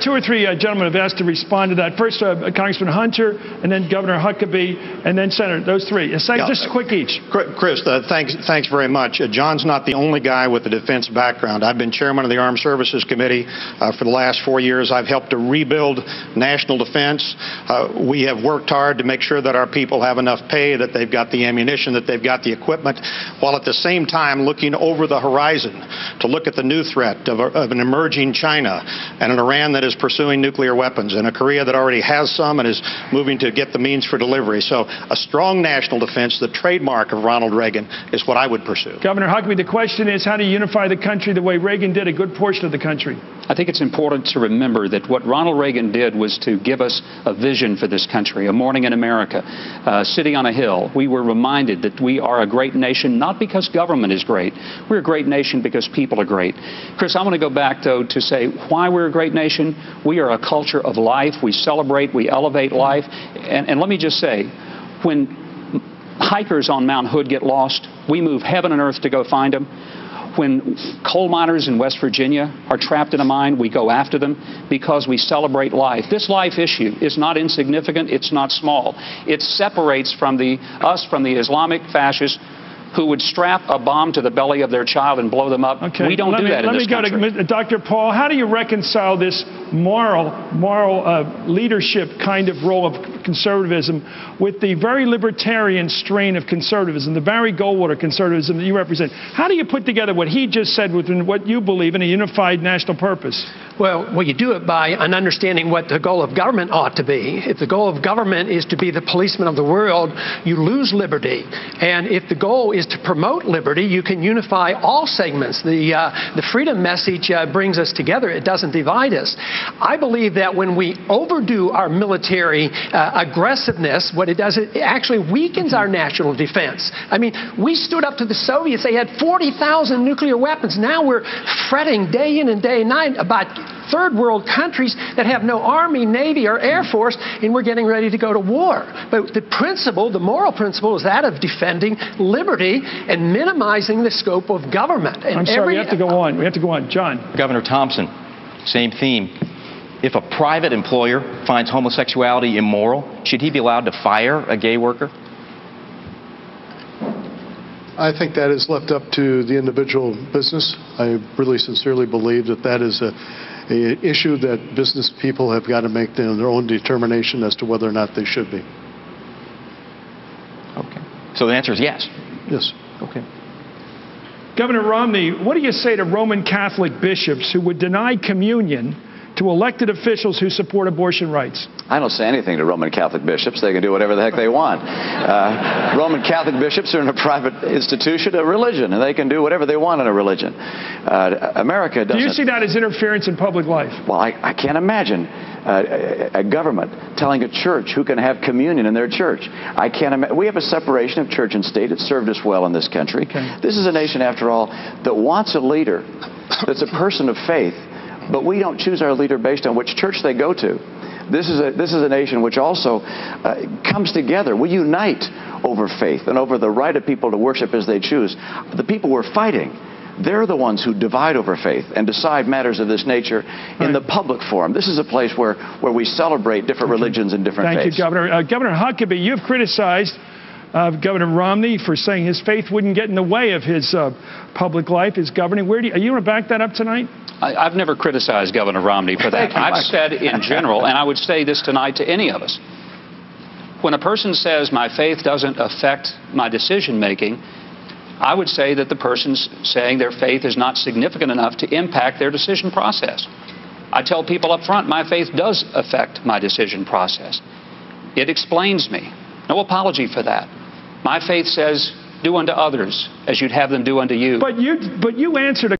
Two or three gentlemen have asked to respond to that. First, Congressman Hunter, and then Governor Huckabee, and then Senator. Those three. Just quick each. Chris, thanks very much. John's not the only guy with a defense background. I've been chairman of the Armed Services Committee for the last 4 years. I've helped to rebuild national defense. We have worked hard to make sure that our people have enough pay, that they've got the ammunition, that they've got the equipment, while at the same time looking over the horizon to look at the new threat of an emerging China and an Iran that is pursuing nuclear weapons, and a Korea that already has some and is moving to get the means for delivery. So a strong national defense, the trademark of Ronald Reagan, is what I would pursue. Governor Huckabee, the question is, how do you unify the country the way Reagan did a good portion of the country? I think it's important to remember that what Ronald Reagan did was to give us a vision for this country, a morning in America, sitting on a hill. We were reminded that we are a great nation, not because government is great. We're a great nation because people are great. Chris, I want to go back, though, to say why we're a great nation. We are a culture of life. We celebrate, we elevate life. And let me just say, when hikers on Mount Hood get lost, we move heaven and earth to go find them. When coal miners in West Virginia are trapped in a mine, we go after them because we celebrate life. This life issue is not insignificant. It's not small. It separates us from the Islamic fascists who would strap a bomb to the belly of their child and blow them up. Okay. We don't do that in this country. Let me go to Dr. Paul. How do you reconcile this moral leadership kind of role of conservatism with the very libertarian strain of conservatism, the Barry Goldwater conservatism that you represent? How do you put together what he just said with what you believe in a unified national purpose? Well, you do it by an understanding what the goal of government ought to be. If the goal of government is to be the policeman of the world, you lose liberty. And if the goal is to promote liberty, you can unify all segments. The freedom message brings us together. It doesn't divide us. I believe that when we overdo our military aggressiveness, what it does, it actually weakens our national defense. I mean, we stood up to the Soviets. They had 40,000 nuclear weapons. Now we're fretting day in and day night about third world countries that have no army, navy, or air force, and we're getting ready to go to war. But the principle, the moral principle, is that of defending liberty and minimizing the scope of government. And I'm sorry, we have to go on. We have to go on. John. Governor Thompson, same theme. If a private employer finds homosexuality immoral, should he be allowed to fire a gay worker? I think that is left up to the individual business. I really sincerely believe that that is an issue that business people have got to make their own determination as to whether or not they should be. Okay. So the answer is yes. Yes. Okay. Governor Romney, what do you say to Roman Catholic bishops who would deny communion to elected officials who support abortion rights? I don't say anything to Roman Catholic bishops. They can do whatever the heck they want. Roman Catholic bishops are in a private institution, a religion, and they can do whatever they want in a religion. America doesn't... Do you see that as interference in public life? Well, I can't imagine a government telling a church who can have communion in their church. I can't imagine. We have a separation of church and state. It's served us well in this country. Okay. This is a nation, after all, that wants a leader that's a person of faith, but we don't choose our leader based on which church they go to. This is a nation which also comes together. We unite over faith and over the right of people to worship as they choose. The people we're fighting, they're the ones who divide over faith and decide matters of this nature in the public forum. This is a place where we celebrate different religions and different faiths. Thank you, Governor. Governor Huckabee, you've criticized Governor Romney for saying his faith wouldn't get in the way of his public life, his governing. Are you going to back that up tonight? I've never criticized Governor Romney for that. I've said in general, and I would say this tonight to any of us, when a person says my faith doesn't affect my decision-making, I would say that the person's saying their faith is not significant enough to impact their decision process. I tell people up front, my faith does affect my decision process. It explains me. No apology for that. My faith says, do unto others as you'd have them do unto you. But you answered a